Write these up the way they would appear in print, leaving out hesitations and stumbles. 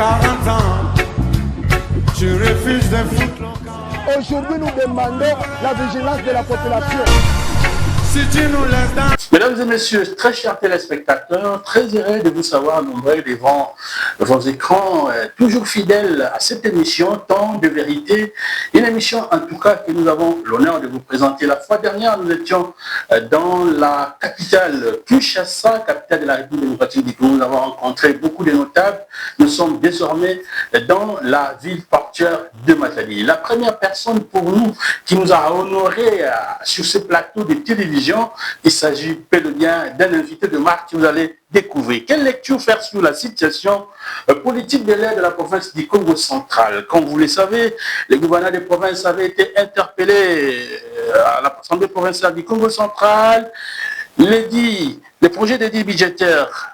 40 ans, tu refuses de foutre local. Aujourd'hui, nous demandons la vigilance de la population. Si tu nous laisses dans... Mesdames et messieurs, très chers téléspectateurs, très heureux de vous savoir nombreux devant vos écrans, toujours fidèles à cette émission, Temps de vérité, une émission en tout cas que nous avons l'honneur de vous présenter. La fois dernière, nous étions dans la capitale Kinshasa, capitale de la République démocratique du Congo. Nous avons rencontré beaucoup de notables. Nous sommes désormais dans la ville portuaire de Matadi. La première personne pour nous qui nous a honorés sur ce plateau de télévision, il s'agit bien d'un invité de marque que vous allez découvrir. Quelle lecture faire sur la situation politique de l'air de la province du Congo central? Comme vous le savez, les gouverneurs des provinces avaient été interpellés à l'Assemblée provinciale du Congo central. Le projet de dit budgétaire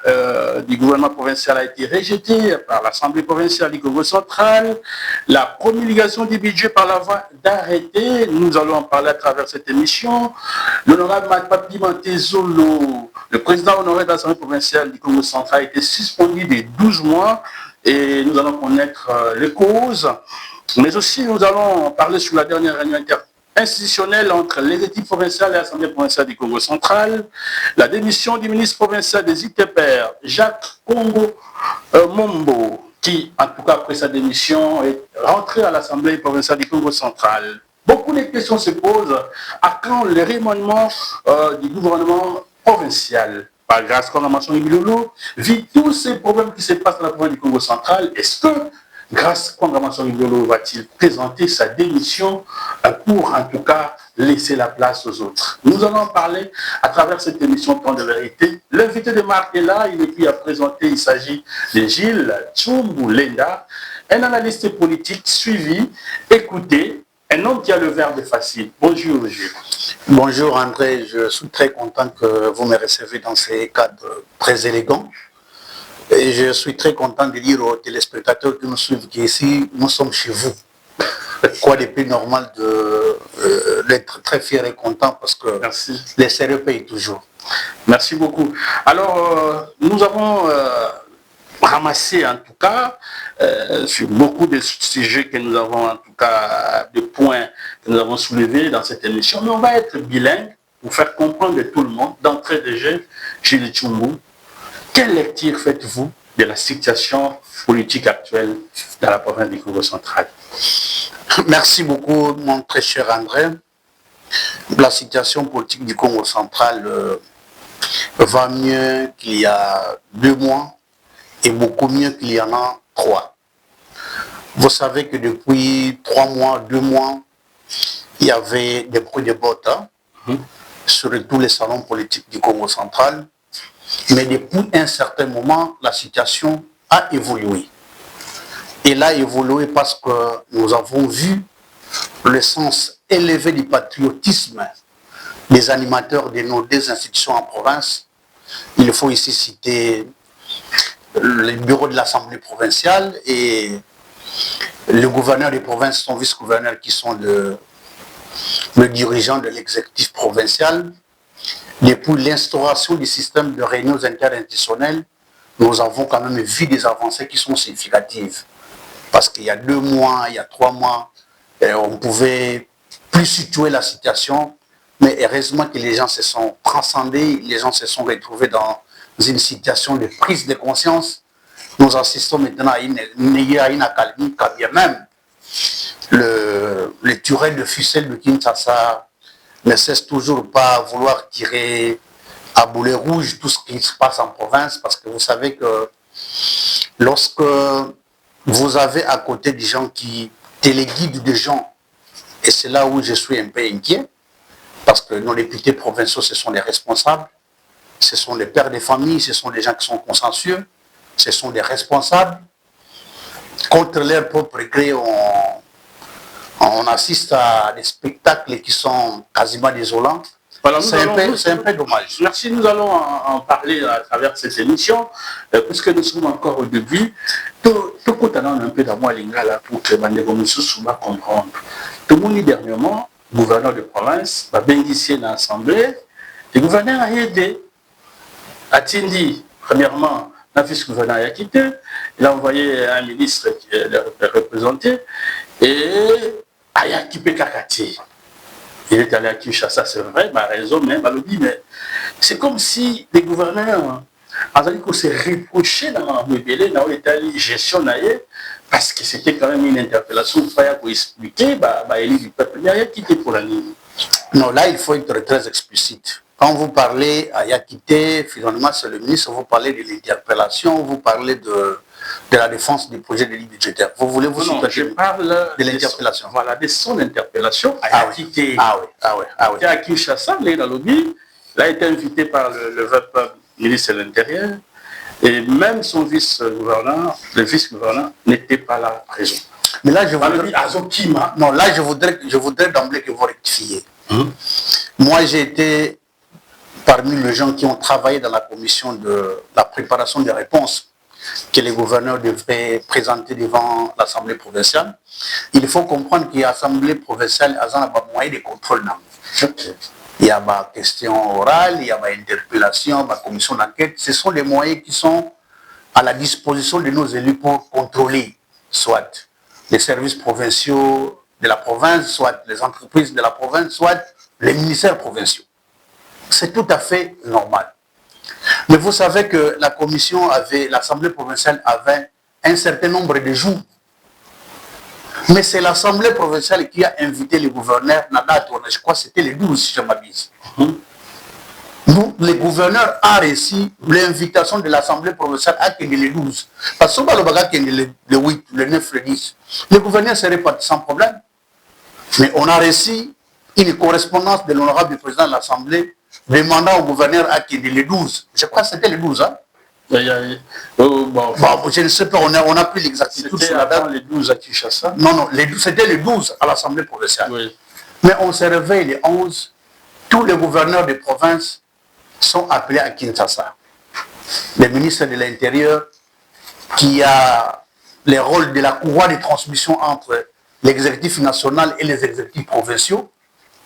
du gouvernement provincial a été rejeté par l'Assemblée provinciale du Congo central. La promulgation du budget par la voie d'arrêté, nous allons en parler à travers cette émission. L'honorable Papi Mantezolo, le président honoré de l'Assemblée provinciale du Congo central, a été suspendu de 12 mois et nous allons connaître les causes. Mais aussi, nous allons parler sur la dernière réunion institutionnelle entre l'exécutif provincial et l'Assemblée provinciale du Congo central, la démission du ministre provincial des ITPR, Jacques Congo Mombo, qui, en tout cas après sa démission, est rentré à l'Assemblée provinciale du Congo central. Beaucoup de questions se posent à quand le remaniement du gouvernement provincial. Par grâce à la Ilolo, vit tous ces problèmes qui se passent dans la province du Congo central. Est-ce que grâce à Congamation Ilolo va-t-il présenter sa démission pour en tout cas laisser la place aux autres? Nous allons en parler à travers cette émission Temps de vérité. L'invité de marque est là, il est plus à présenter, il s'agit de Gilles Tchoumbou-Lenda, un analyste politique suivi, écouté, un homme qui a le verbe facile. Bonjour Gilles. Bonjour André, je suis très content que vous me recevez dans ces cadres très élégants. Et je suis très content de dire aux téléspectateurs qui nous suivent qu'ici, nous sommes chez vous. Quoi de plus normal d'être très fier et content parce que merci. Les sérieux payent toujours. Merci beaucoup. Alors, nous avons ramassé en tout cas sur beaucoup de sujets que nous avons en tout cas, de points que nous avons soulevés dans cette émission. Mais on va être bilingue pour faire comprendre de tout le monde. D'entrée de jeu, Gilles Tchoumbou. Quelle lecture faites-vous de la situation politique actuelle dans la province du Congo central? Merci beaucoup, mon très cher André. La situation politique du Congo central va mieux qu'il y a 2 mois et beaucoup mieux qu'il y en a 3. Vous savez que depuis 3 mois, 2 mois, il y avait des bruits de bottes sur tous les salons politiques du Congo central. Mais depuis un certain moment, la situation a évolué. Elle a évolué parce que nous avons vu le sens élevé du patriotisme des animateurs de nos 2 institutions en province. Il faut ici citer le bureau de l'Assemblée provinciale et le gouverneur des provinces, son vice-gouverneur qui sont le dirigeant de l'exécutif provincial. Depuis l'instauration du système de réunions interinstitutionnelles, nous avons quand même vu des avancées qui sont significatives. Parce qu'il y a 2 mois, il y a 3 mois, on ne pouvait plus situer la situation, mais heureusement que les gens se sont transcendés, les gens se sont retrouvés dans une situation de prise de conscience. Nous assistons maintenant à une accalmie, quand bien même le turel de ficelle de Kinshasa ne cesse toujours pas vouloir tirer à boulet rouge tout ce qui se passe en province, parce que vous savez que lorsque vous avez à côté des gens qui téléguident des gens, et c'est là où je suis un peu inquiet, parce que nos députés provinciaux, ce sont les responsables, ce sont les pères de famille, ce sont des gens qui sont consensueux, ce sont des responsables. Contre leur propre gré, on assiste à des spectacles qui sont quasiment désolants. Voilà, c'est un peu dommage. Merci, nous allons en parler à travers cette émission, puisque nous sommes encore au début. Tout le monde a un peu d'amour à l'ingala pour que nous souvent comprendre. Tout le monde, dernièrement, gouverneur de province, va bénéficier de l'Assemblée. Le gouverneur a aidé, a dit, premièrement, le vice-gouverneur a quitté, il a envoyé un ministre qui le représentait, et il a quitté Kakati. Il est allé à Kinshasa, c'est vrai, ma raison, mais c'est comme si les gouverneurs, on s'est reproché dans la gestion, parce que c'était quand même une interpellation, il fallait expliquer, l'élite du peuple, il n'y a rien quitté pour la ligne. Non, là, il faut être très explicite. Quand vous parlez à Yakité, finalement, c'est le ministre, vous parlez de l'interpellation, vous parlez de la défense du projet de ligne budgétaire. Vous voulez vous Non, je parle de l'interpellation. Voilà, de son interpellation à Yakité. Ah oui. À Kinshasa, il a été invité par le ministre de l'Intérieur, et même son vice-gouverneur, le vice-gouverneur, n'était pas là présent. Mais là, je voudrais d'emblée que vous rectifiez. Moi, j'ai été parmi les gens qui ont travaillé dans la commission de la préparation des réponses que les gouverneurs devraient présenter devant l'Assemblée provinciale. Il faut comprendre qu'il y a l'Assemblée provinciale, il y a un moyen de contrôle. Il y a des questions orales, il y a des interpellations, des commissions d'enquête. Ce sont les moyens qui sont à la disposition de nos élus pour contrôler, soit les services provinciaux de la province, soit les entreprises de la province, soit les ministères provinciaux. C'est tout à fait normal. Mais vous savez que la commission l'Assemblée provinciale avait un certain nombre de jours. Mais c'est l'Assemblée provinciale qui a invité les gouverneurs, je crois que c'était les 12, si je m'abuse. Nous, les gouverneurs ont reçu l'invitation de l'Assemblée provinciale à les 12. Parce que le 8, le 9, le 10, les gouverneurs seraient partis sans problème. Mais on a reçu une correspondance de l'honorable président de l'Assemblée demandant au gouverneur à qu'il les 12. Je crois que c'était les 12. Hein? Je ne sais pas, on n'a plus l'exactitude sur la date. Les 12 à Kinshasa. Non, c'était les 12 à l'Assemblée provinciale. Oui. Mais on se réveille les 11. Tous les gouverneurs de province sont appelés à Kinshasa. Le ministre de l'Intérieur, qui a le rôle de la courroie de transmission entre l'exécutif national et les exécutifs provinciaux,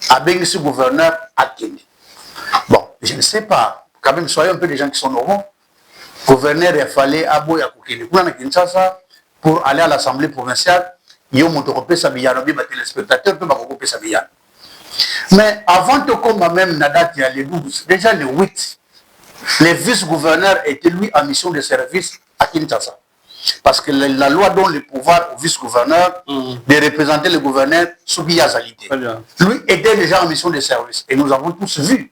a béni ce gouverneur à Kenya. Bon, je ne sais pas, quand même, soyons un peu des gens qui sont normaux. Gouverneur, il fallait à Kinshasa pour aller à l'Assemblée provinciale. Il y a un téléspectateur, mais avant de comme même Nadat, il y a les 12, déjà les 8, les vice-gouverneurs étaient lui en mission de service à Kinshasa. Parce que la loi donne le pouvoir au vice-gouverneur de représenter le gouverneur sous Yazalité. Lui était déjà en mission de service. Et nous avons tous vu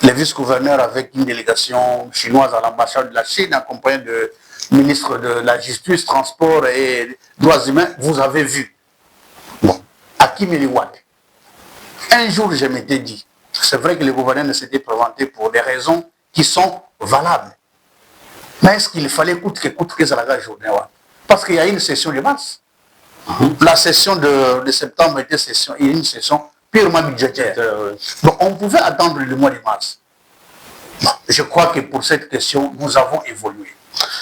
les vice-gouverneurs avec une délégation chinoise à l'ambassade de la Chine, accompagnée de ministre de la Justice, Transport et Droits humains. Vous avez vu. Bon, Hakim Eliwad. Un jour, je m'étais dit, c'est vrai que le gouverneur ne s'était présenté pour des raisons qui sont valables. Mais est-ce qu'il fallait coûte que ça la journée? Parce qu'il y a une session de mars. La session de septembre était une session purement budgétaire. Donc on pouvait attendre le mois de mars. Bon, je crois que pour cette question, nous avons évolué.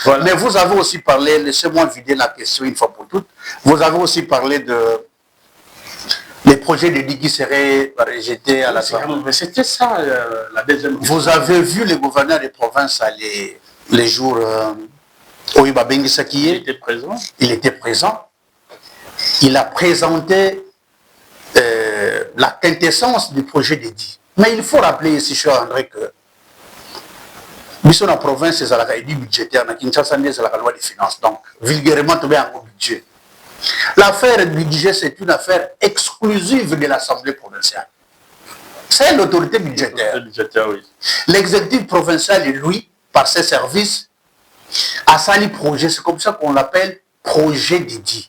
Voilà. Mais vous avez aussi parlé, laissez-moi vider la question une fois pour toutes, vous avez aussi parlé les projets de digues qui seraient rejetés à l'Assemblée. Mais c'était ça la deuxième question. Vous avez vu les gouverneurs des provinces aller les jours où Iba Bengi Sakiye. Il était présent. Il était présent. Il a présenté la quintessence du projet de digues. Mais il faut rappeler ici, cher André, que la province, c'est la loi budgétaire, la Kinshasa, c'est la loi des finances. Donc, vulgairement, tu as un budget. L'affaire budget, c'est une affaire exclusive de l'Assemblée provinciale. C'est l'autorité budgétaire. Oui. L'exécutif provincial, lui, par ses services, a sali projet, c'est comme ça qu'on l'appelle projet dédié.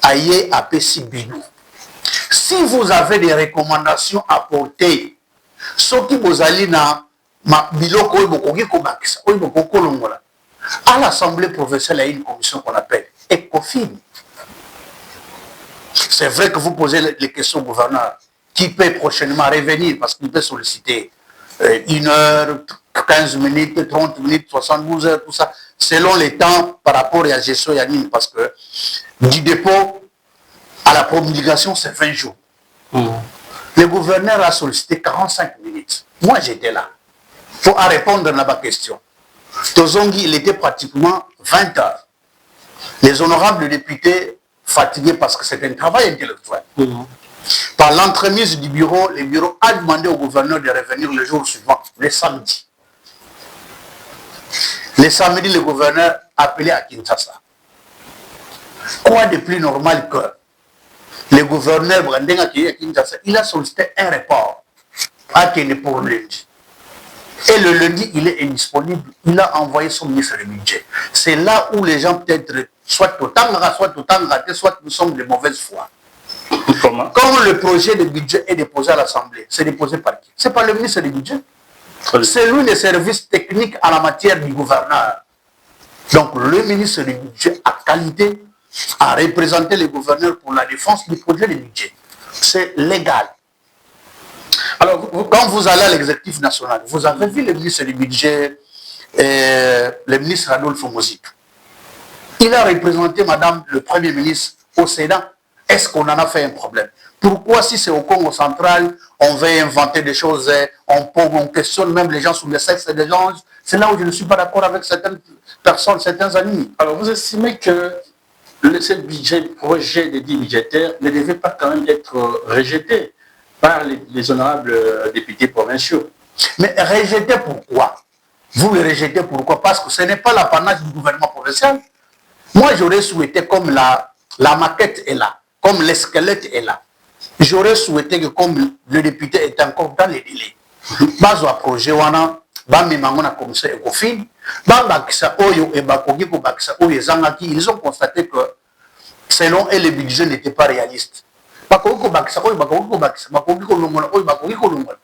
Aïe APC Binou. Si vous avez des recommandations à porter, ce qui vous allez dans à l'Assemblée provinciale, il y a une commission qu'on appelle ECOFIN. C'est vrai que vous posez les questions au gouverneur qui peut prochainement revenir parce qu'il peut solliciter 1 heure, 15 minutes, 30 minutes, 72 heures, tout ça, selon les temps par rapport à la gestion Yanine, parce que du dépôt à la promulgation, c'est 20 jours. Le gouverneur a sollicité 45 minutes. Moi, j'étais là pour répondre à ma question. Tozongi, il était pratiquement 20 heures. Les honorables députés fatigués parce que c'est un travail intellectuel. Par l'entremise du bureau, le bureau a demandé au gouverneur de revenir le jour suivant, le samedi. Le samedi, le gouverneur a appelé à Kinshasa. Quoi de plus normal que le gouverneur Brandenga qui est à Kinshasa, il a sollicité un report à Kenya pour lundi. Et le lundi, il est indisponible. Il a envoyé son ministre du budget. C'est là où les gens peut-être, soit autant ratés, soit nous sommes de mauvaise foi. Comment? Quand le projet de budget est déposé à l'Assemblée, c'est déposé par qui? C'est par le ministre du budget. C'est lui le service technique à la matière du gouverneur. Donc le ministre du budget a qualité à représenter le gouverneur pour la défense du projet de budget. C'est légal. Alors, quand vous allez à l'exécutif national, vous avez vu le ministre du budget, le ministre Adolphe Mozito. Il a représenté madame le premier ministre au Sénat. Est-ce qu'on en a fait un problème? Pourquoi, si c'est au Congo central, on veut inventer des choses, on questionne même les gens sous le sexe des gens? C'est là où je ne suis pas d'accord avec certaines personnes, certains amis. Alors, vous estimez que ce projet de dit budgétaire ne devait pas quand même être rejeté par les honorables députés provinciaux? Mais rejeté pourquoi? Vous le rejetez pourquoi? Parce que ce n'est pas l'apanage du gouvernement provincial. Moi, j'aurais souhaité, comme la maquette est là, comme le squelette est là, j'aurais souhaité que comme le député est encore dans les délais, bazo projet wana, bamemangona comme ça Ecofin, bambakisa oyo et bakogi ko bakisa oyo zangaki, ils ont constaté que selon eux le budget n'était pas réaliste. Bakogi ko bakisa oyo bakogi ko bakisa, bakogi ko longola oyo bakogi ko longola.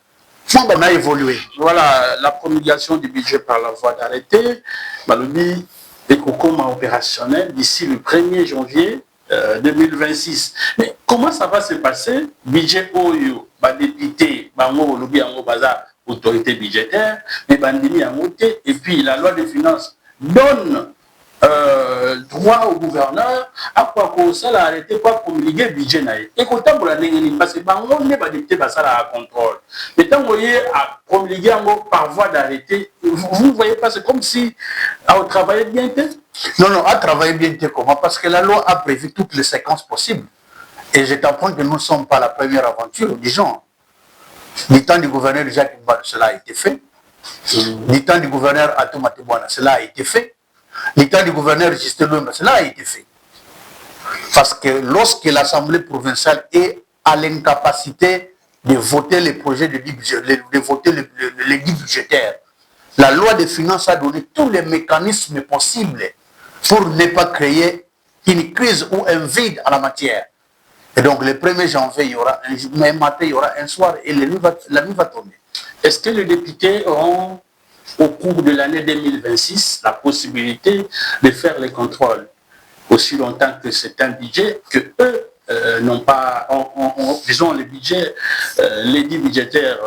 On a évolué. Voilà la promulgation du budget par la voie d'arrêté. Balobi est opérationnel d'ici le 1er janvier 2026. Mais comment ça va se passer? Budget Oyo, député, bango lobby en baza autorité budgétaire, mais bandini en monté, et puis la loi des finances donne droit au gouverneur à quoi ça l'a arrêté quoi promulguer budget naïe. Et quand on l'a négligé parce que bango n'est pas député ça la contrôle. Mais tant que vous voyez à promulguer par voie d'arrêté, vous voyez pas, c'est comme si on travaillait bien. Non, non, à travailler bien, comment? Parce que la loi a prévu toutes les séquences possibles. Et je t'apprends que nous ne sommes pas la première aventure, disons. Du temps du gouverneur Jacques Mbala, cela a été fait. Du temps du gouverneur Atouma Tebouana, cela a été fait. Du temps du gouverneur Justin Lumba, cela a été fait. Parce que lorsque l'Assemblée provinciale est à l'incapacité de voter les projets de voter les guides budgétaires, la loi des finances a donné tous les mécanismes possibles pour ne pas créer une crise ou un vide en la matière. Et donc, le 1er janvier, il y aura un matin, il y aura un soir et la nuit va tomber. Est-ce que les députés auront, au cours de l'année 2026, la possibilité de faire les contrôles aussi longtemps que c'est un budget que eux n'ont pas, disons, le budget, l'édit budgétaire,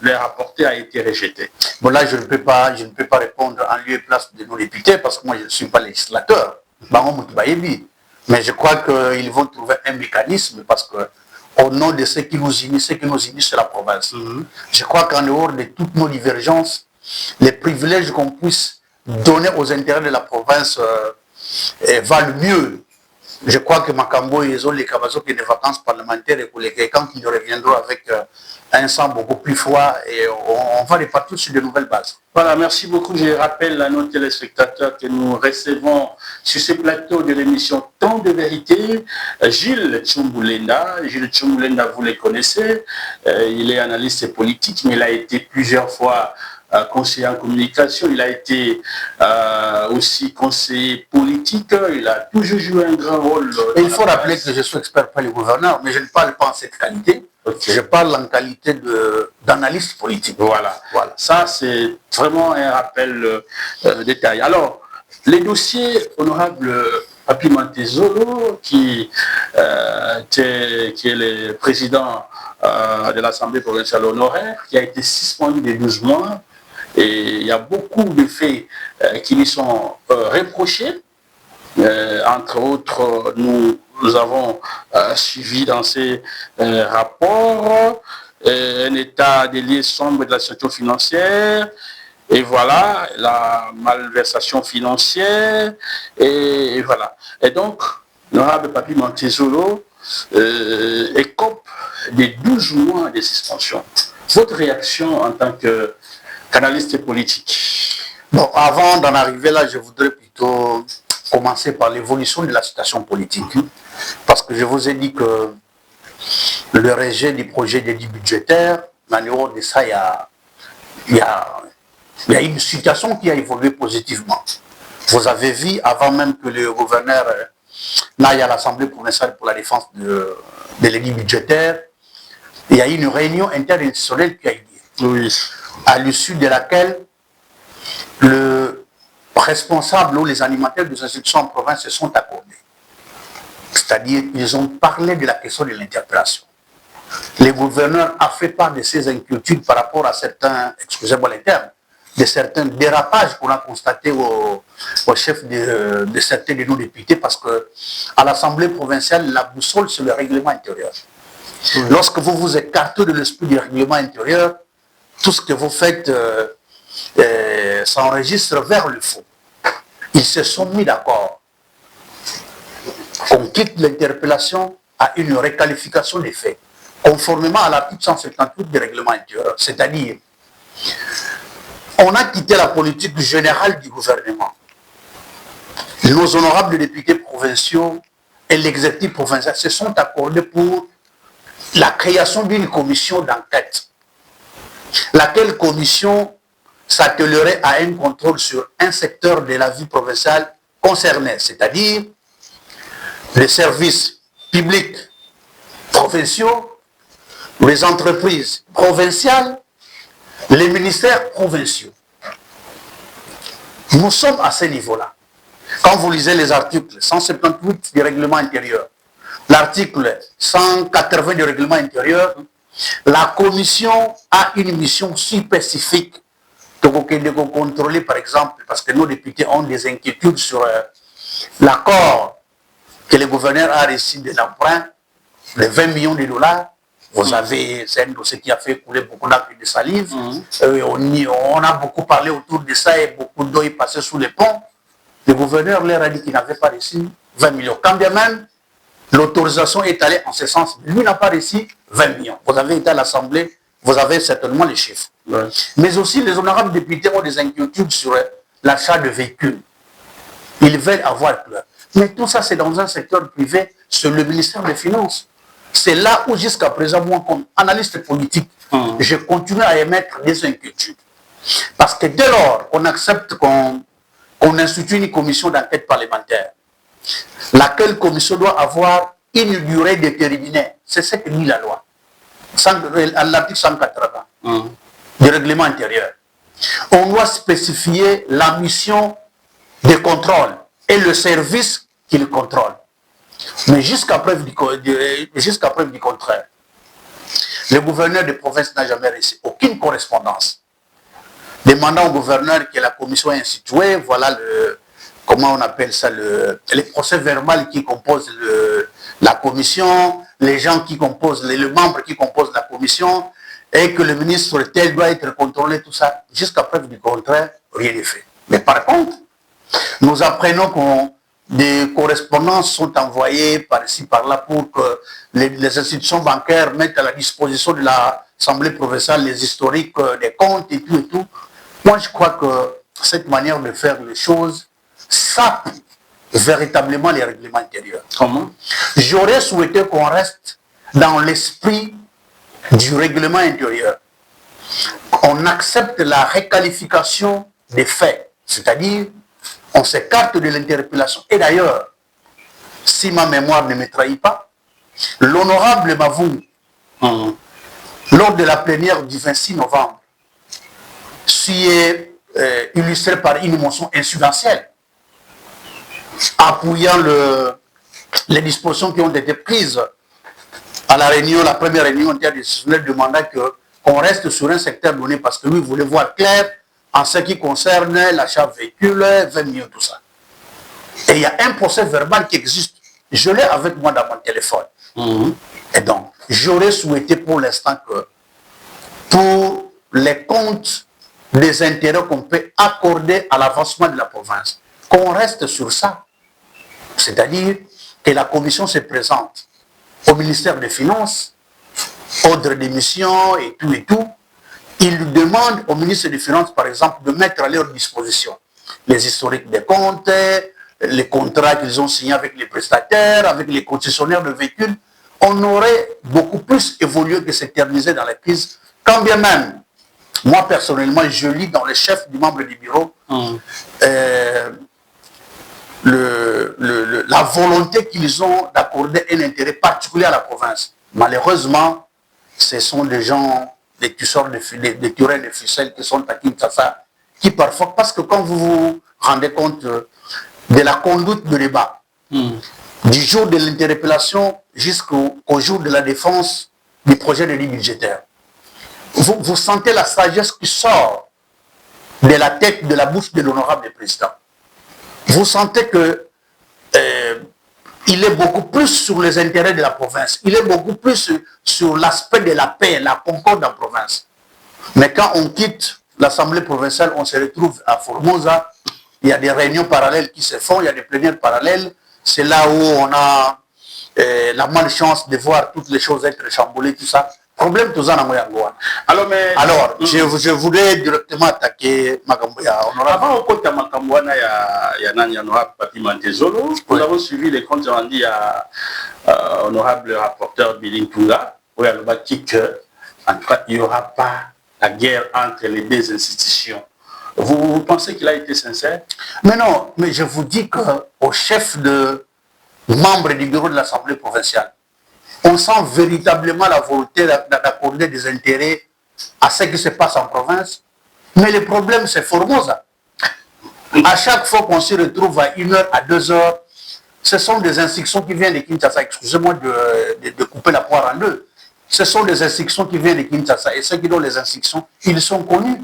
leur apporté a été rejeté? Bon, là, je ne peux pas répondre en lieu et place de nos députés parce que moi, je ne suis pas législateur. Mais je crois qu'ils vont trouver un mécanisme parce que, au nom de ce qui nous unit, c'est la province. Je crois qu'en dehors de toutes nos divergences, les privilèges qu'on puisse donner aux intérêts de la province valent mieux. Je crois que Makambo et les Kabazo qui ont des vacances parlementaires et pour les quand ils reviendront avec un sang beaucoup plus froid et on va repartir sur de nouvelles bases. Voilà, merci beaucoup. Je rappelle à nos téléspectateurs que nous recevons sur ce plateau de l'émission Temps de vérité Gilles Tchoumbulenda. Gilles Tchoumbulenda, vous le connaissez, il est analyste politique, mais il a été plusieurs fois conseiller en communication, il a été aussi conseiller politique, il a toujours joué un grand rôle. Et il faut rappeler que je suis expert par le gouverneur, mais je ne parle pas en cette qualité. Okay. Je parle en qualité d'analyste politique. Voilà. Ça, c'est vraiment un rappel détaillé. Alors, les dossiers honorables Papi Mantezolo, qui est le président de l'Assemblée provinciale honoraire, qui a été suspendu de 12 mois, et il y a beaucoup de faits qui lui sont reprochés. Entre autres, nous avons suivi dans ces rapports un état des liens sombres de la situation financière, Et voilà, la malversation financière, et voilà. Et donc, l'honorable Papi Montezolo écope de 12 mois de suspension. Votre réaction en tant que canaliste politique? Bon, avant d'en arriver là, je voudrais plutôt commencer par l'évolution de la situation politique. Parce que je vous ai dit que le rejet du projet d'édit budgétaire, en dehors de ça, il y a une situation qui a évolué positivement. Vous avez vu, avant même que le gouverneur n'aille à l'Assemblée provinciale pour la défense de l'édit budgétaire, il y a eu une réunion interinstitutionnelle qui a eu lieu. Oui. À l'issue de laquelle le responsable ou les animateurs des institutions en province se sont accordés. C'est-à-dire qu'ils ont parlé de la question de l'interpellation. Le gouverneur a fait part de ses inquiétudes par rapport à certains, excusez-moi les termes, de certains dérapages qu'on a constatés au chef de certains de nos députés, parce que à l'Assemblée provinciale, la boussole, c'est le règlement intérieur. Oui. Lorsque vous vous écartez de l'esprit du règlement intérieur, tout ce que vous faites s'enregistre vers le fond. Ils se sont mis d'accord qu'on quitte l'interpellation à une requalification des faits, conformément à l'article 158 du règlement intérieur. C'est-à-dire, on a quitté la politique générale du gouvernement. Nos honorables députés provinciaux et l'exécutif provincial se sont accordés pour la création d'une commission d'enquête, laquelle commission s'attellerait à un contrôle sur un secteur de la vie provinciale concerné, c'est-à-dire les services publics provinciaux, les entreprises provinciales, les ministères provinciaux. Nous sommes à ce niveau-là. Quand vous lisez les articles 178 du règlement intérieur, l'article 180 du règlement intérieur, la commission a une mission spécifique de contrôler, par exemple, parce que nos députés ont des inquiétudes sur l'accord que le gouverneur a reçu de l'emprunt, les 20 millions de dollars. Vous avez, c'est un dossier qui a fait couler beaucoup d'encre de salive. On a beaucoup parlé autour de ça et beaucoup d'eau est passée sous les ponts. Le gouverneur leur a dit qu'il n'avait pas reçu 20 millions. Quand bien même, l'autorisation est allée en ce sens. Lui n'a pas reçu 20 millions. Vous avez été à l'Assemblée, vous avez certainement les chiffres. Ouais. Mais aussi, les honorables députés ont des inquiétudes sur l'achat de véhicules. Ils veulent avoir clair. Mais tout ça, c'est dans un secteur privé, c'est le ministère des Finances. C'est là où, jusqu'à présent, moi, comme analyste politique, je continue à émettre des inquiétudes. Parce que dès lors qu'on accepte qu'on institue une commission d'enquête parlementaire, laquelle commission doit avoir une durée déterminée, c'est ce que dit la loi, à l'article 180 du règlement intérieur. On doit spécifier la mission de contrôle et le service qu'il contrôle. Mais jusqu'à preuve du contraire, le gouverneur de province n'a jamais reçu aucune correspondance demandant au gouverneur que la commission est instituée. Voilà comment on appelle ça, les procès verbaux qui composent la commission, les gens qui composent, les membres qui composent la commission, et que le ministre tel doit être contrôlé, tout ça. Jusqu'à preuve du contraire, rien n'est fait. Mais par contre, nous apprenons que des correspondances sont envoyées par-ci, par-là pour que les institutions bancaires mettent à la disposition de l'Assemblée provinciale les historiques des comptes et tout et tout. Moi, je crois que cette manière de faire les choses sape véritablement les règlements intérieurs. Comment? J'aurais souhaité qu'on reste dans l'esprit du règlement intérieur. On accepte la requalification des faits, c'est-à-dire on s'écarte de l'interpellation. Et d'ailleurs, si ma mémoire ne me trahit pas, l'honorable Mavou, lors de la plénière du 26 novembre, s'y est illustré par une motion insuffisante, appuyant les dispositions qui ont été prises à la réunion, la première réunion interdisciplinaire, demandant qu'on reste sur un secteur donné parce que lui voulait voir clair en ce qui concerne l'achat de véhicules, 20 millions, tout ça. Et il y a un procès verbal qui existe. Je l'ai avec moi dans mon téléphone. Et donc, j'aurais souhaité pour l'instant que pour les comptes des intérêts qu'on peut accorder à l'avancement de la province. Qu'on reste sur ça. C'est-à-dire que la commission se présente au ministère des Finances, ordre des missions et tout. Ils demandent au ministre des Finances, par exemple, de mettre à leur disposition les historiques des comptes, les contrats qu'ils ont signés avec les prestataires, avec les concessionnaires de véhicules. On aurait beaucoup plus évolué que s'éterniser dans la crise, quand bien même, moi personnellement, je lis dans les chefs du membre du bureau la volonté qu'ils ont d'accorder un intérêt particulier à la province. Malheureusement, ce sont des gens, des tueurs de ficelles qui sont à Kinshasa, qui parfois, parce que quand vous vous rendez compte de la conduite de débat, du jour de l'interpellation jusqu'au jour de la défense du projet de ligne budgétaire, vous sentez la sagesse qui sort de la tête, de la bouche de l'honorable président. Vous sentez que il est beaucoup plus sur les intérêts de la province. Il est beaucoup plus sur l'aspect de la paix, la concorde en province. Mais quand on quitte l'Assemblée provinciale, on se retrouve à Formosa. Il y a des réunions parallèles qui se font, il y a des plénières parallèles. C'est là où on a la malchance de voir toutes les choses être chamboulées, tout ça. Problème tout ça dans Moyangoa. Alors, je voudrais directement attaquer Makamboya. Avant, au côté de Makamboya, il y a un honorable Papi Mantezolo. Nous avons suivi les comptes rendus à honorable rapporteur Billing Tunga. Où il y a le bâti que, en tout cas, il n'y aura pas la guerre entre les deux institutions. Vous pensez qu'il a été sincère? Mais non, mais je vous dis qu'au chef de membre du bureau de l'Assemblée provinciale, on sent véritablement la volonté d'accorder des intérêts à ce qui se passe en province. Mais le problème, c'est Formosa. À chaque fois qu'on se retrouve à 1 heure, à 2 heures, ce sont des instructions qui viennent de Kinshasa. Excusez-moi de couper la poire en deux. Ce sont des instructions qui viennent de Kinshasa. Et ceux qui donnent les instructions, ils sont connus.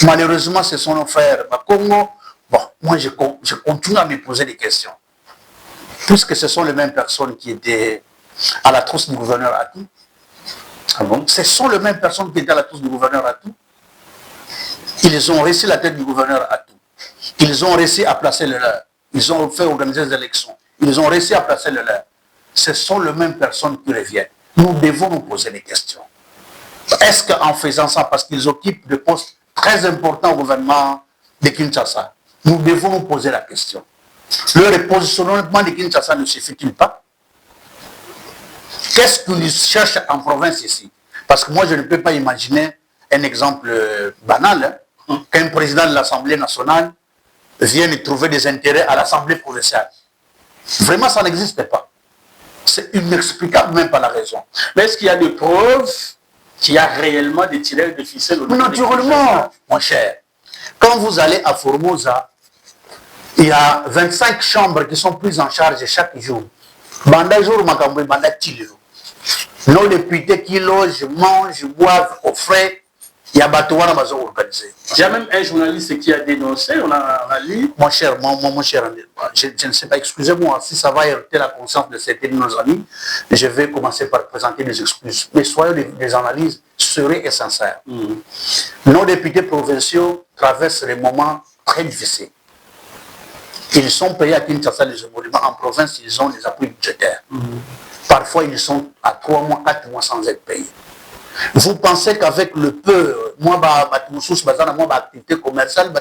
Malheureusement, ce sont nos frères Congo. Bon, moi, je continue à me poser des questions. Puisque ce sont les mêmes personnes qui étaient à la trousse du gouverneur Atou. Ah bon? Ce sont les mêmes personnes qui étaient à la trousse du gouverneur Atou. Ils ont réussi la tête du gouverneur Atou. Ils ont réussi à placer le leur. Ils ont fait organiser des élections. Ils ont réussi à placer le leur. Ce sont les mêmes personnes qui reviennent. Nous devons nous poser des questions. Est-ce qu'en faisant ça, parce qu'ils occupent des postes très importants au gouvernement de Kinshasa, nous devons nous poser la question. Le repositionnement de Kinshasa ne suffit-il pas? Qu'est-ce qu'ils cherchent en province ici? Parce que moi, je ne peux pas imaginer un exemple banal, qu'un président de l'Assemblée nationale vienne trouver des intérêts à l'Assemblée provinciale. Vraiment, ça n'existe pas. C'est inexplicable, même pas la raison. Mais est-ce qu'il y a des preuves qu'il y a réellement des tireurs de ficelles? Naturellement, mon cher. Quand vous allez à Formosa, il y a 25 chambres qui sont prises en charge chaque jour. Banda jour, Makamboy, banda tilo. Nos députés qui logent, mangent, boivent au frais, il y a Batouana Bazo organisé. Il y a même un journaliste qui a dénoncé, on a lu. Mon cher, je ne sais pas, excusez-moi, si ça va heurter la conscience de certains de nos amis, je vais commencer par présenter des excuses. Mais soyons des analyses sérieuses et sincères. Nos députés provinciaux traversent des moments très difficiles. Ils sont payés à Kinshasa les émoluments. En province, ils ont des appuis budgétaires. Parfois, ils sont à 3 mois, 4 mois sans être payés. Vous pensez qu'avec le peu, moi, ma activité commerciale,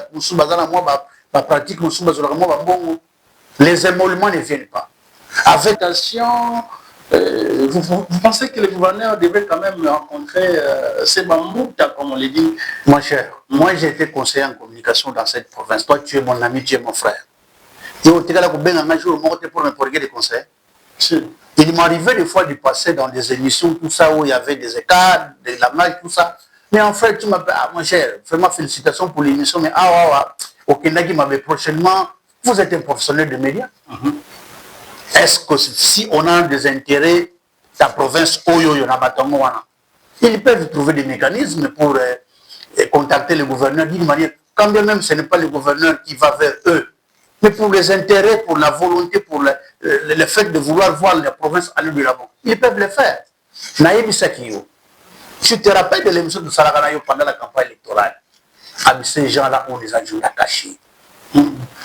ma pratique, les émoluments ne viennent pas. Avec vous pensez que le gouverneur devait quand même rencontrer ces Bambouta, comme on le dit? Mon cher, moi j'ai été conseiller en communication dans cette province. Toi, tu es mon ami, tu es mon frère. Tu es là pour me prodiguer des conseils. Il m'arrivait des fois de passer dans des émissions, tout ça, où il y avait des écarts, de la marge, tout ça. Mais en fait, tu m'appelles, mon cher, vraiment félicitations pour l'émission, mais au Kenya m'avait prochainement, vous êtes un professionnel de médias. Est-ce que si on a des intérêts, la province, ils peuvent trouver des mécanismes pour contacter le gouverneur d'une manière, quand bien même ce n'est pas le gouverneur qui va vers eux, mais pour les intérêts, pour la volonté, pour le fait de vouloir voir la province aller de l'avant. Ils peuvent le faire. Naïbi Sakio, tu te rappelles de l'émission de Saraganayo pendant la campagne électorale? Ces gens-là, on les a joués à cacher.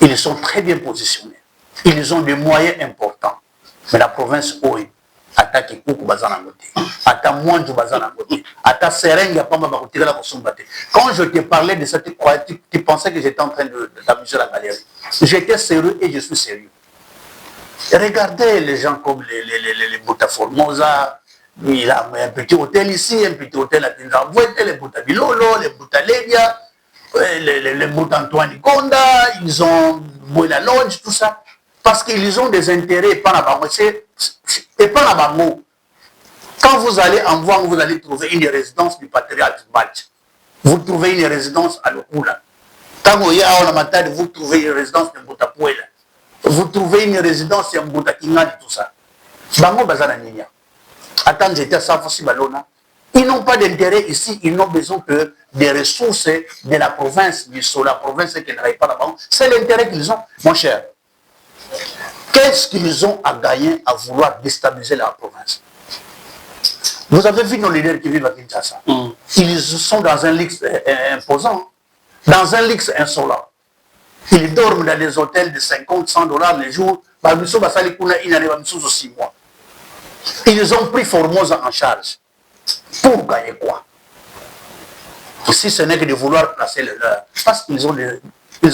Ils sont très bien positionnés. Ils ont des moyens importants. Mais la province, oui, attaque Koukou Bazana Moté, attaque Mouandou Bazana Moté, attaque Serenga Pamba Bakoutira la Kosumbate. Quand je te parlais de ça, tu pensais que j'étais en train d'amuser la galerie. J'étais sérieux et je suis sérieux. Regardez les gens comme les Bouta Formosa, il a un petit hôtel ici, un petit hôtel à Tinzambouete, les Bouta Bilolo, les Bouta Lebia, les Bouta Antoine Gonda, ils ont la Lodge, tout ça. Parce qu'ils ont des intérêts, et pas la bango. Quand vous allez en voir, vous allez trouver une résidence du patriarche Batch. Vous trouvez une résidence à Lokula. Quand vous allez vous trouvez une résidence de Boutapuela. Vous trouvez une résidence de Boutakinga et tout ça. Bango Bazana Ninia. Attends, j'étais à Safossi Balona. Ils n'ont pas d'intérêt ici, ils n'ont besoin que des ressources de la province, la province qui n'arrive pas là-bas. C'est l'intérêt qu'ils ont, mon cher. Qu'est-ce qu'ils ont à gagner à vouloir déstabiliser la province? Vous avez vu nos leaders qui vivent à Kinshasa. Ils sont dans un luxe imposant, dans un luxe insolent. Ils dorment dans des hôtels de 50, 100 $ les jours. Ils ont pris Formosa en charge. Pour gagner quoi? Si ce n'est que de vouloir placer le leur. Parce qu'ils ont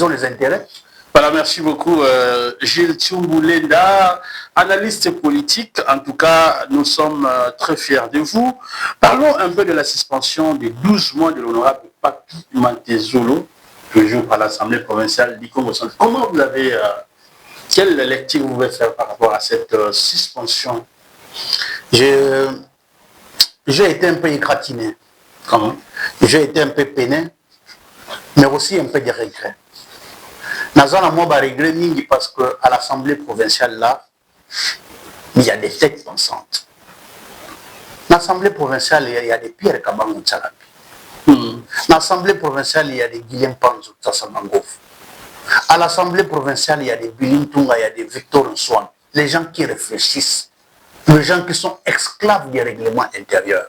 les intérêts. Voilà, merci beaucoup Gilles Tchouboulenda, analyste politique. En tout cas, nous sommes très fiers de vous. Parlons un peu de la suspension de 12 mois de l'honorable Papi Mantezolo, toujours par l'Assemblée provinciale du Congo central. Comment vous avez, quelle lecture vous pouvez faire par rapport à cette suspension? J'ai été un peu égratigné. Comment? J'ai été un peu peiné, mais aussi un peu de regret. Nazana Moba regret parce qu'à l'Assemblée provinciale là, il y a des têtes pensantes. L'Assemblée provinciale, il y a des Pierre Kabangou Tchalabi. L'Assemblée provinciale, il y a des Guillaume Panzou Tassamangov. À l'Assemblée provinciale, il y a des Bilim Tunga, il y a des Victor Nswan. Les gens qui réfléchissent. Les gens qui sont esclaves des règlements intérieurs.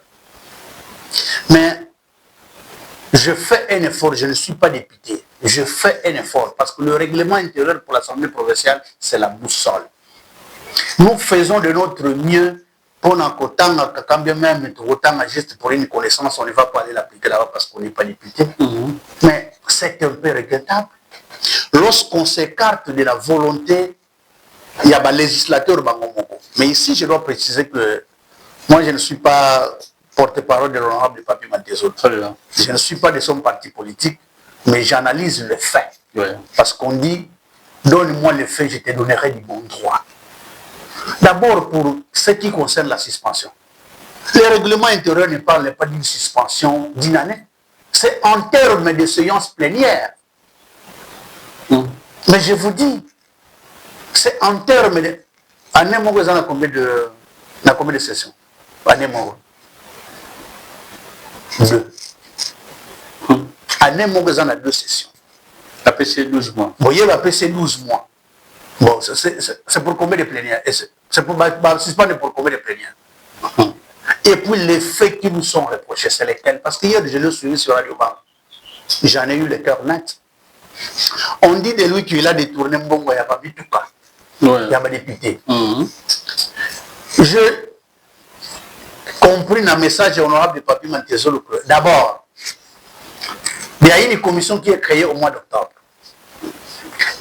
Mais je fais un effort, je ne suis pas député. Je fais un effort parce que le règlement intérieur pour l'Assemblée provinciale, c'est la boussole. Nous faisons de notre mieux pour quand bien même juste pour une connaissance, on ne va pas aller l'appliquer là-bas parce qu'on n'est pas député. Mais c'est un peu regrettable. Lorsqu'on s'écarte de la volonté, il y a un législateur Bangomoko. Mais ici, je dois préciser que moi, je ne suis pas porte-parole de l'honorable Papi Mantezolo. Je ne suis pas de son parti politique, mais j'analyse les faits. Parce qu'on dit, donne-moi les faits, je te donnerai du bon droit. D'abord, pour ce qui concerne la suspension. Le règlement intérieur ne parle pas d'une suspension d'une année. C'est en termes de séance plénière. Mais je vous dis, c'est en termes de... Année Mongo, on a combien de sessions? Année Mongo. 2. Année Mongo, on a 2 sessions. La PC 12 mois. Vous voyez, la PC 12 mois. Bon, c'est pour combien de plénières? C'est pour suspendre pour combien de plénières? Et puis les faits qui nous sont reprochés, c'est lesquels? Parce qu'hier, je l'ai suivi sur Radio Bank. J'en ai eu le cœur net. On dit de lui qu'il a détourné Mbongo, il n'y a pas vu tout cas. Il y a pas député. Je compris dans le message honorable de Papi Mantezolo que d'abord, il y a une commission qui est créée au mois d'octobre.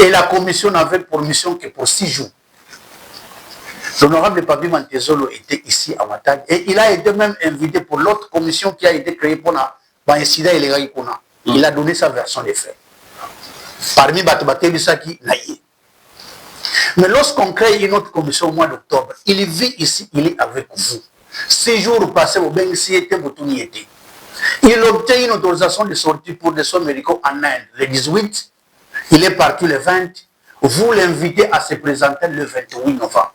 Et la commission n'avait pour mission que pour 6 jours. L'honorable Papi Mantezolo était ici à Matag et il a été même invité pour l'autre commission qui a été créée pour l'incident illégal. Il a donné sa version des faits. Parmi Batobate Bissaki, Naïe. Mais lorsqu'on crée une autre commission au mois d'octobre, il vit ici, il est avec vous. 6 jours passés au Bensi était Boutuniété. Il obtient une autorisation de sortie pour des soins médicaux en Inde le 18. Il est parti le 20. Vous l'invitez à se présenter le 28 novembre.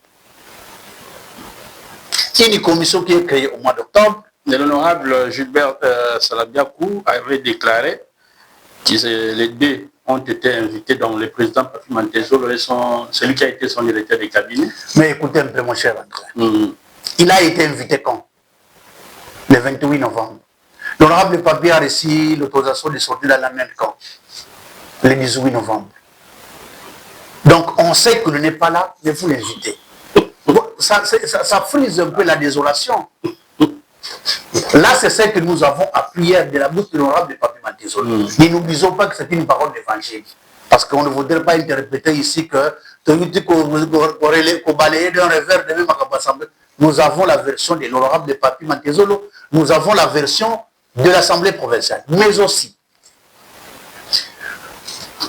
Une commission qui est créée au mois d'octobre. L'honorable Gilbert Salabiakou avait déclaré que les deux ont été invités, donc le président Papi Mantezolo et celui qui a été son directeur de cabinet. Mais écoutez un peu, mon cher André. Il a été invité quand? Le 28 novembre. L'honorable Papi a reçu l'autorisation de sortir dans la même camp le 18 novembre. Donc on sait qu'il n'est pas là, mais vous l'invitez. Ça frise un peu la désolation. Là, c'est ce que nous avons appris hier de la bouche de l'honorable Papi Matezolo. Mais n'oublions pas que c'est une parole d'évangile. Parce qu'on ne voudrait pas interpréter ici que nous avons la version de l'honorable Papi Matezolo, nous avons la version de l'Assemblée provinciale. Mais aussi,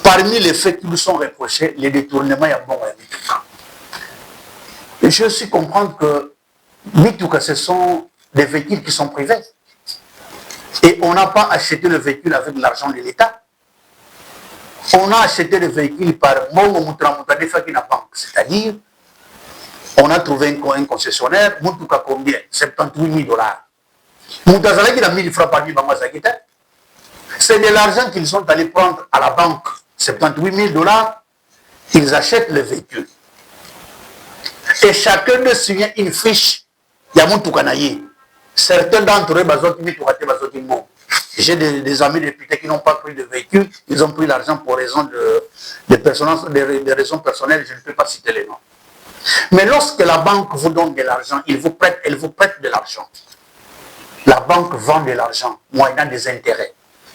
parmi les faits qui nous sont reprochés, les détournements, il y a bon et je suis comprendre que Mitouka, ce sont des véhicules qui sont privés. Et on n'a pas acheté le véhicule avec l'argent de l'État. On a acheté le véhicule par c'est-à-dire, on a trouvé un concessionnaire, Mitouka combien? 78 000 $. Qui a 1000 francs par nuit, c'est de l'argent qu'ils sont allés prendre à la banque. 78 000 $, ils achètent le véhicule. Et chacun de signe une fiche. Il y a mon Toukanaï. Certains d'entre eux, j'ai des amis députés qui n'ont pas pris de véhicule, ils ont pris l'argent pour raison de raisons personnelles, je ne peux pas citer les noms. Mais lorsque la banque vous donne de l'argent, elle vous prête de l'argent. La banque vend de l'argent, moyennant des intérêts.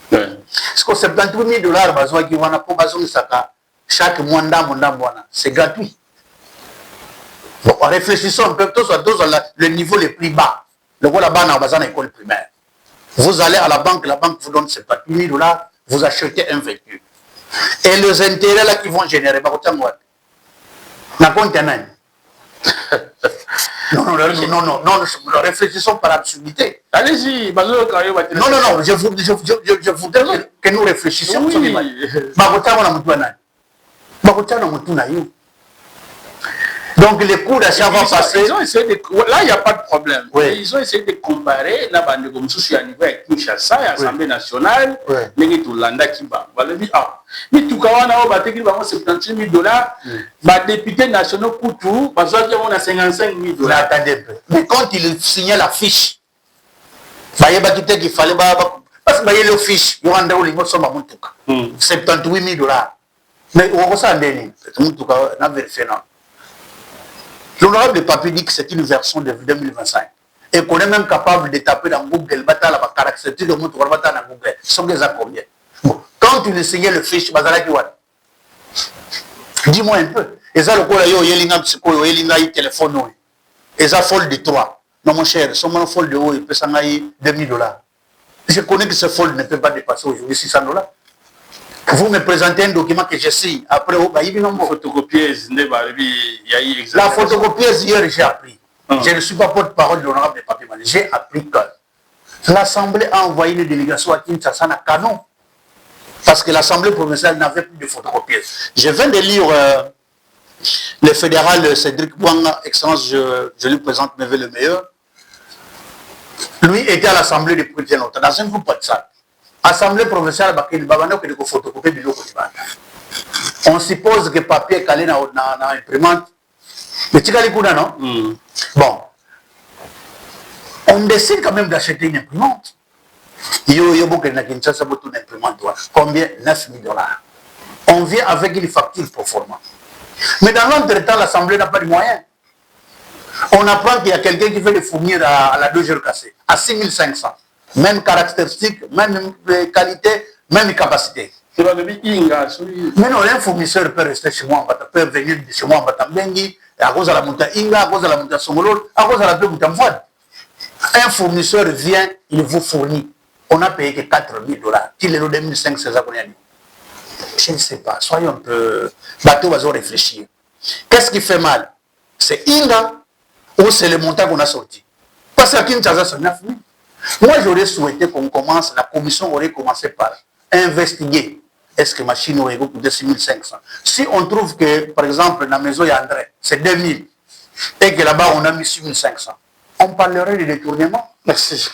Parce que 78 000 $, chaque mois, c'est gratuit. Bon, réfléchissons un peu, tous le niveau le plus bas. Le rôle là-bas dans l'école primaire. Vous allez à la banque vous donne 78 000 $, vous achetez un véhicule. Et les intérêts là qui vont générer, non, réfléchissons par absurdité. Allez-y, non, je voudrais que nous réfléchissions. Oui. Donc les coûts d'achat vont passer. Là, il n'y a pas de problème. Oui. Ils ont essayé de comparer la bande comme souci à niveau avec Kinshasa et l'Assemblée nationale. Mais tout l'anda qui va. Mais tout cas, on a 78 000 $. Députés nationaux coûtent tout parce qu'on a 55 000 $. Attendez un peu. Mais quand il signait la fiche, il fallait parce que le fiche, il y a un 78 000 $. Mais on s'en donne. On a vérifié. L'honorable Papi dit que c'est une version de 2025 et qu'on est même capable de taper dans Google, la caractéristique de notre dans Google. Sont des combien? Quand tu le signais le fiche, dis-moi un peu. Et ça, le cola yo yelinga psycho yelinga téléphone et ça fold de 3. Non mon cher, son fold de haut il peut s'en aller 2 000 $. Je connais que ce fold ne peut pas dépasser aujourd'hui 600 $. Vous me présentez un document que je signe. Après, il y a une photocopieuse. La photocopieuse, hier, j'ai appris. Je ne suis pas porte-parole de l'honorable Papi Matezolo. J'ai appris que l'Assemblée a envoyé une délégation à Kinshasa à Canon. Parce que l'Assemblée provinciale n'avait plus de photocopieuse. Je viens de lire le fédéral Cédric Bouanga, Excellence, je lui présente mes vœux le meilleur. Lui était à l'Assemblée depuis bien longtemps, dans un groupe WhatsApp. Assemblée provinciale, on suppose que papier est calé dans l'imprimante. Mais tu as non? Bon. On décide quand même d'acheter une imprimante. Combien? 9 000 $. On vient avec une facture pour format. Mais dans l'entretemps, l'Assemblée n'a pas de moyens. On apprend qu'il y a quelqu'un qui veut les fournir à la 2 heures cassée, à 6 500. Même caractéristiques, même qualité, même capacité. Mais non, un fournisseur peut rester chez moi, peut venir chez moi, à cause de la montagne Inga, à cause de la montagne Songolol, à cause de la montagne Voile. Un fournisseur vient, il vous fournit. On a payé que 4 000 $. Qu'il est le 2500 abonnés. Je ne sais pas, soyons un peu. Bateau va réfléchir. Qu'est-ce qui fait mal? C'est Inga ou c'est le montant qu'on a sorti? Parce qu'à Kinshasa, c'est 9 000. Moi, j'aurais souhaité qu'on commence, la commission aurait commencé par investiguer. Est-ce que ma machine aurait coûté 6 500? Si on trouve que, par exemple, dans la maison, il y a André, c'est 2 000, et que là-bas, on a mis 6 500, on parlerait de détournement. Merci.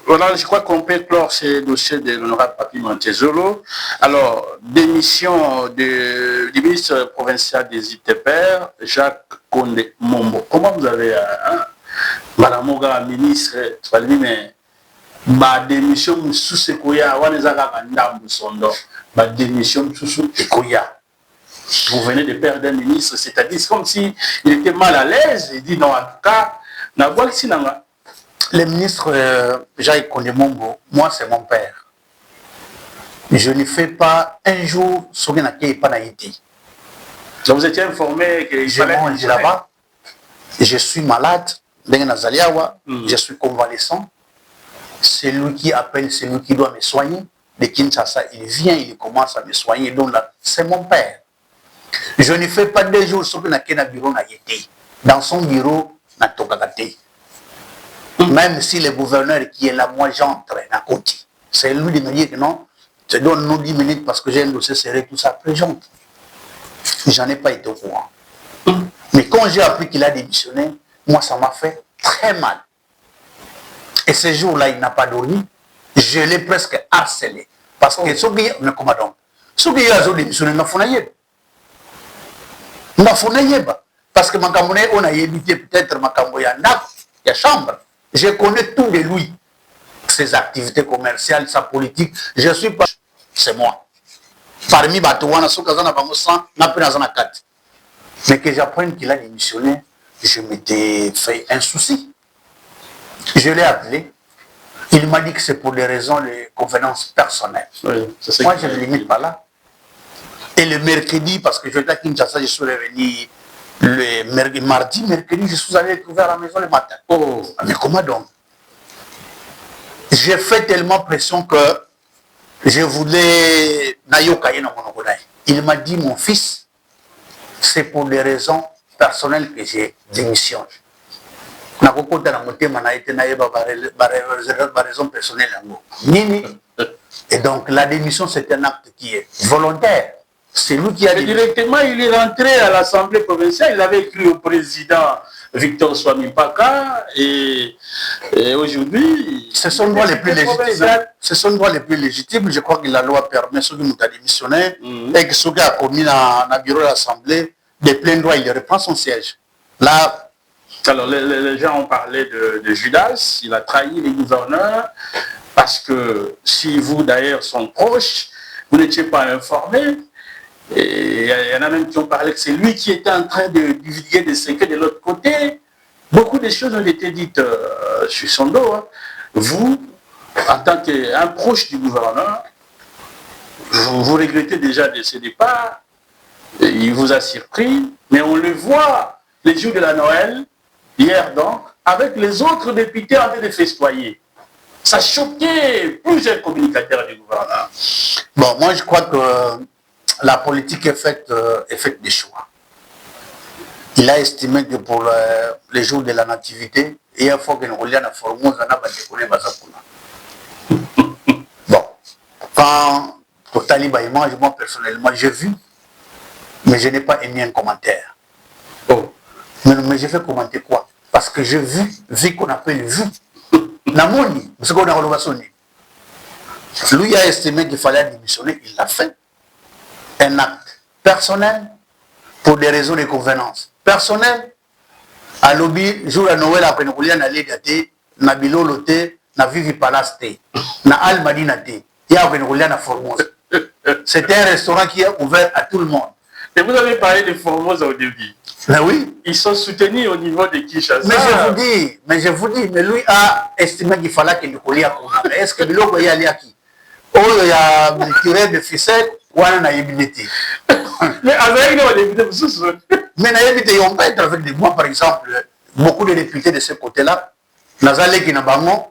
Voilà, je crois qu'on peut clore ce dossier de l'honorable Papi Matezolo. Alors, démission du ministre provincial des ITPR, Jacques Condé Mombo. Comment vous avez, Madame Moga, ministre, mais ba démission sous sekoya wanezaka kandambu sondo ba démission sous ekoya. Vous venez de perdre un ministre, c'est-à-dire comme si il était mal à l'aise. Il dit non, en tout cas, le ministre Jacques Kondemongo, moi c'est mon père. Je ne fais pas un jour ce qu'il n'a pas été. Donc vous étiez informé que je mange là-bas, je suis malade, je suis convalescent. C'est lui qui appelle, c'est lui qui doit me soigner. De Kinshasa, il vient, il commence à me soigner. Donc là, c'est mon père. Je ne fais pas 2 jours ce qu'il n'a qu'un bureau n'a été. Dans son bureau, n'a tokakate. Même si le gouverneur qui est là, moi j'entre à côté. C'est lui qui me dit que non, je donne nous 10 minutes parce que j'ai un dossier serré, tout ça. Après j'entre. J'en ai pas été au courant. Mais quand j'ai appris qu'il a démissionné, moi ça m'a fait très mal. Et ce jour-là, il n'a pas dormi. Je l'ai presque harcelé. Parce que ce qui est, mais comment donc? Ce qui est démissionné, parce que Makamone, on a évité peut-être Makamboya, il y a chambre. Je connais tout de lui. Ses activités commerciales, sa politique. Je suis pas. C'est moi. Parmi Batouana, Soukazana Bamosan, Napenazana 4. Mais que j'apprenne qu'il a démissionné, je m'étais fait un souci. Je l'ai appelé. Il m'a dit que c'est pour des raisons de convenance personnelle. Oui, moi, je ne limite pas là. Et le mercredi, parce que j'étais à Kinshasa, je suis revenu le mardi, mercredi, je suis allé trouver à la maison le matin. Oh, mais comment donc? J'ai fait tellement pression que je voulais... Il m'a dit, mon fils, c'est pour des raisons personnelles que j'ai démissionné. Et donc la démission, c'est un acte qui est volontaire. C'est lui qui a dit. Directement, il est rentré à l'Assemblée provinciale, il avait écrit au président Victor Swamipaka et aujourd'hui... Ce sont les droits les plus légitimes. Ce sont les droits les plus légitimes. Je crois que la loi permet ceux qui ont démissionné et que ceux qui ont commis dans le bureau de l'Assemblée, de plein droit, il reprend son siège. Là... Alors, les gens ont parlé de Judas, il a trahi les gouverneurs, parce que si vous d'ailleurs sont proches, vous n'étiez pas informés. Et il y en a même qui ont parlé que c'est lui qui était en train de divulguer des secrets de l'autre côté. Beaucoup de choses ont été dites sur son dos. Hein. Vous, en tant qu'un proche du gouverneur, vous regrettez déjà de ce départ. Il vous a surpris, mais on le voit les jours de la Noël, hier donc, avec les autres députés en train de festoyer. Ça choquait plusieurs communicateurs du gouvernement. Bon, moi je crois que la politique est faite des choix. Il a estimé que pour les jours de la nativité, il faut que nous relions à Formose, bon, quand pour Talibaïman, moi personnellement, j'ai vu, mais je n'ai pas émis un commentaire. Oh. Mais j'ai fait commenter quoi? Parce que j'ai vu qu'on appelle vu. Namoni, ce qu'on a relevé. Lui a estimé qu'il fallait démissionner, il l'a fait. Un acte personnel pour des raisons de convenance. Personnel, à l'objet, jour à Noël, après nous voulions aller gâter, na bilolo te, na vivi palace te, na almadina te, et après nous voulions à Formose. C'était un restaurant qui est ouvert à tout le monde. Et vous avez parlé de Formose au début. Mais oui. Ils sont soutenus au niveau de Kinshasa. Mais je vous dis, mais lui a estimé qu'il fallait qu'il nous à Konga. Est-ce que Biloko y allait à qui? Oh, il y a un tiré de ficelle, ou on a évité. Mais avec nous, on a évité. Mais on peut être avec des moi, par exemple, beaucoup de députés de ce côté-là, Nazale qui n'a pas mon,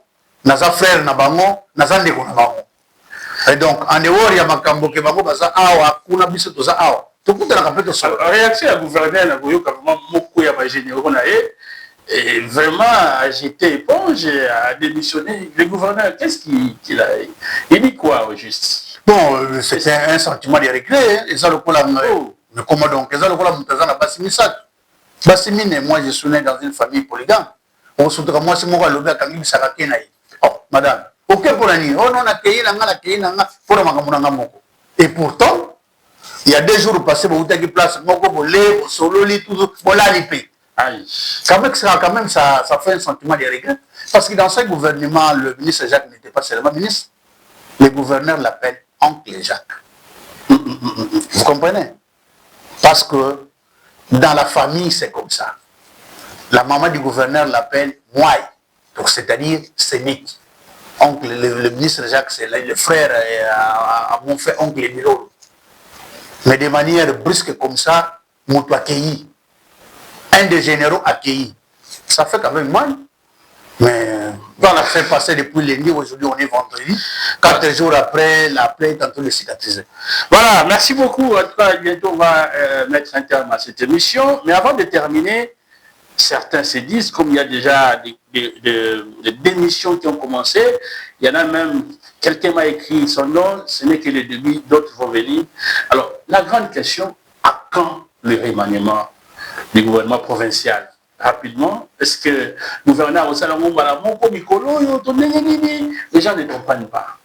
Naza frère n'a pas mon, Naza Ndeko n'a pas mon. Et donc, en dehors, il y a Makambo qui va dire, ah, kuna biso to za ah. Réaction à gouverneur, et vraiment agité éponge et a démissionné. Le gouverneur, qu'est-ce qu'il a? Il dit quoi au juste? Bon, c'était un sentiment de regret. Et ça, le coup là, mais comment donc? Et ça, le coup là, Bassimine, moi, je suis né dans une famille polygame. On se trouve, moi, c'est mon rôle, oh, madame, ok pour la nuit. Oh non, on a accueilli pour la et pourtant, il y a 2 jours passés, vous avez place, solo, tout, voilà, quand même, ça fait un sentiment de regret. Parce que dans ce gouvernement, le ministre Jacques n'était pas seulement ministre. Le gouverneur l'appelle Oncle Jacques. Vous comprenez? Parce que dans la famille, c'est comme ça. La maman du gouverneur l'appelle Mouaï. Donc, c'est-à-dire Sénique. Oncle, le ministre Jacques, c'est le frère à mon frère, oncle Emilio. Mais de manière brusque comme ça, Moutou accueilli. Un des généraux accueilli. Ça fait quand même mal. Mais on l'a fait passer depuis lundi, aujourd'hui on est vendredi. 4 jours après, la plaie est en train de cicatriser. Voilà, merci beaucoup. En tout cas, bientôt on va mettre un terme à cette émission. Mais avant de terminer, certains se disent, comme il y a déjà des démissions qui ont commencé, il y en a même, quelqu'un m'a écrit son nom, ce n'est que le début, d'autres vont venir. Alors, la grande question, à quand le remaniement du gouvernement provincial? Rapidement, est-ce que le gouverneur au Salomon Balamoko, Mikolo, les gens ne comprennent pas?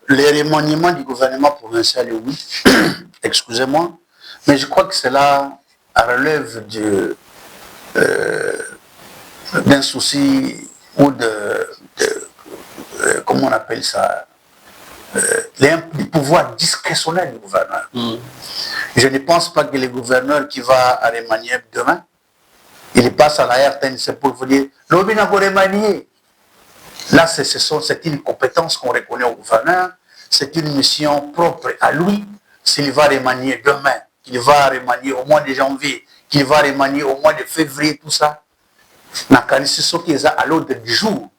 Le remaniement du gouvernement provincial, oui, excusez-moi, mais je crois que cela relève d'un souci ou comment on appelle ça, du pouvoir discrétionnaire du gouverneur. Je ne pense pas que le gouverneur qui va à remanier demain, il passe à la RTNC pour vous dire l'objet n'a pas remanié. Là, c'est une compétence qu'on reconnaît au gouverneur, c'est une mission propre à lui. S'il va remanier demain, qu'il va remanier au mois de janvier, qu'il va remanier au mois de février, tout ça, c'est ce qui est à l'ordre du jour.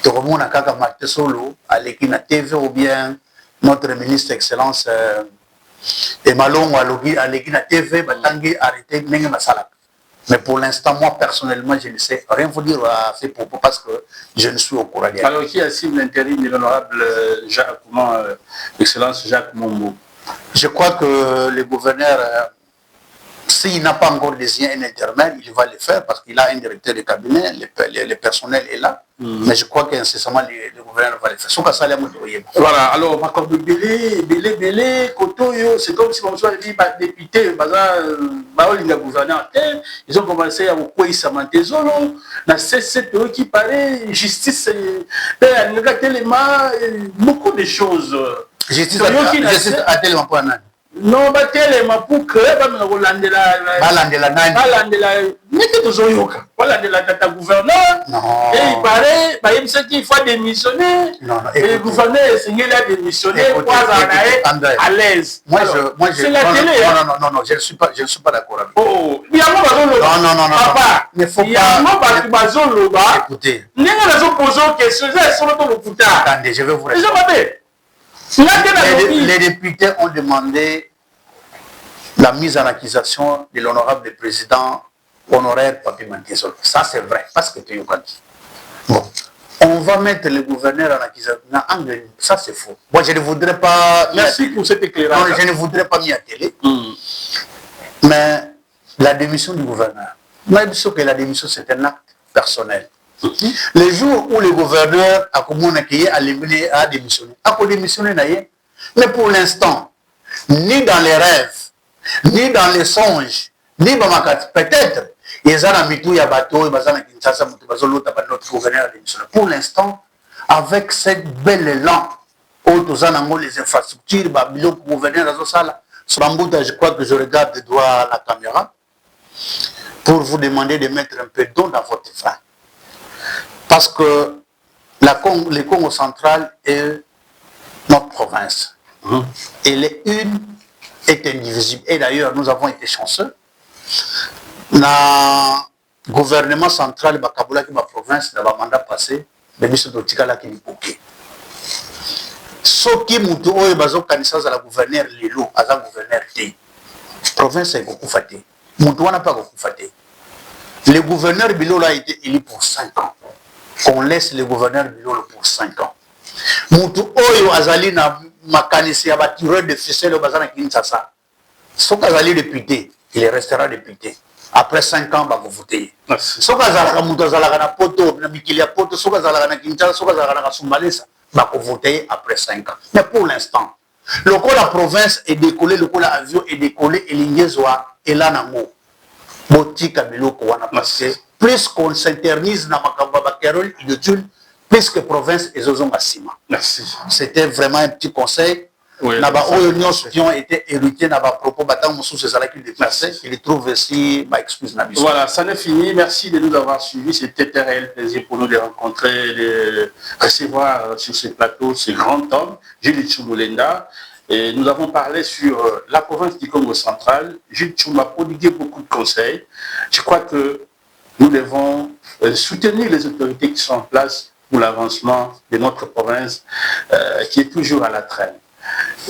Tout le monde a qu'à marquer solo à l'Ekina TV ou bien notre ministre Excellence Emalong à l'Ekina TV, Batangi arrêté Nenge Masala. Mais pour l'instant, moi personnellement, je ne sais rien vous dire à ces propos parce que je ne suis au courant. Alors, qui assigne l'intérim de l'honorable Excellence Jacques Mombo? Je crois que le gouverneur, s'il n'a pas encore désigné un intermédiaire, il va le faire parce qu'il a un directeur de cabinet, le personnel est là. Mais je crois qu'incessamment, le gouverneur va le faire. Voilà, alors, ma corde Bélé, Kotoyo, c'est comme si on soit dit, député, le gouverneur, ils ont commencé à vous quoi, ils s'amantent zolo, la CCPE qui paraît, justice, beaucoup de choses. Justice à tellement point. Non, tellement pour que le gouverneur, et il paraît, il sait qu'il faut démissionner, et le gouverneur a démissionné pour à l'aise. C'est la télé. Non, je ne suis pas d'accord avec vous. Oh, il y a non, papa, il y a écoutez, attendez, je vais vous répondre. Les députés ont demandé la mise en accusation de l'honorable président honoraire Papi Mantiesol. Ça, c'est vrai, parce que tu es bon. On va mettre le gouverneur en accusation. Ça, c'est faux. Moi, je ne voudrais pas. Merci pour cet éclairage. Non, je ne voudrais pas m'y atteler. Mais la démission du gouverneur, moi, je sais que la démission, c'est un acte personnel. Le jour où le gouverneur a démissionné, mais pour l'instant, ni dans les rêves, ni dans les songes, ni dans ma carte, peut-être, notre gouverneur a démissionné. Pour l'instant, avec cette belle élan, les infrastructures, le gouverneur je crois que je regarde de doigt la caméra pour vous demander de mettre un peu d'eau dans votre frein. Parce que le Congo central est notre province. Elle est indivisible. Et d'ailleurs, nous avons été chanceux. Le gouvernement central de la province, dans le mandat passé, le ministre de Tikala qui est bouqué. Ce qui est connaissance à la gouverneure Lilo, à la gouverneure T. La province est beaucoup fatiguée. Moutou n'a pas beaucoup fatigué. Le gouverneur Bilo a été élu pour 5 ans. On laisse le gouverneur Bilo pour 5 ans. Moutou Oyo Azali na makanisi ya tireur de ficelle au bazar na Kinshasa. Sauf qu'Azali député, il restera député. Après 5 ans, vous votez. Sauf qu'Azali Moutou Azala na poto, na Mikilia poto, sauf qu'Azala na Kinshasa, sauf qu'Azala na Sumbalesa, vous votez après 5 ans. Mais pour l'instant, le coup la province est décollé, le coup l'avion est décollé, et l'Ingézoa est là nango. Botika Bilo Kouana parce que plus qu'on s'internise dans Makamba Carole inutile, plus que province et Zozon Assima. Merci. C'était vraiment un petit conseil. Oui, Naba Oyo qui ont été hérités Naba propos battant Moussou c'est ça qui déplacé. Il trouve aussi ma excuse Nabi. Voilà, ça n'est fini. Merci de nous avoir suivis. C'était un réel plaisir pour nous de rencontrer, de recevoir sur ce plateau ce grand homme, Jules Tshumulenda. Et nous avons parlé sur la province du Congo central. Jules Tshum m'a prodigué beaucoup de conseils. Je crois que nous devons soutenir les autorités qui sont en place pour l'avancement de notre province qui est toujours à la traîne.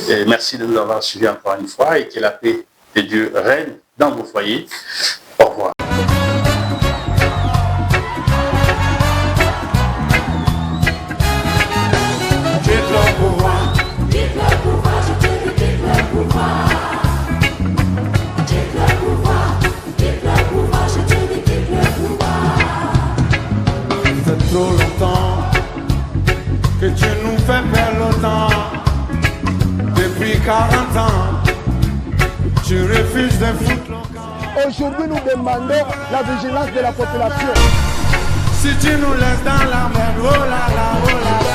Et merci de nous avoir suivis encore une fois et que la paix de Dieu règne dans vos foyers. Au revoir. C'est trop longtemps que tu nous fais perdre le temps. Depuis 40 ans, tu refuses de foutre le camp. Aujourd'hui, nous demandons la vigilance de la population. Si tu nous laisses dans la merde, oh là là, oh là là.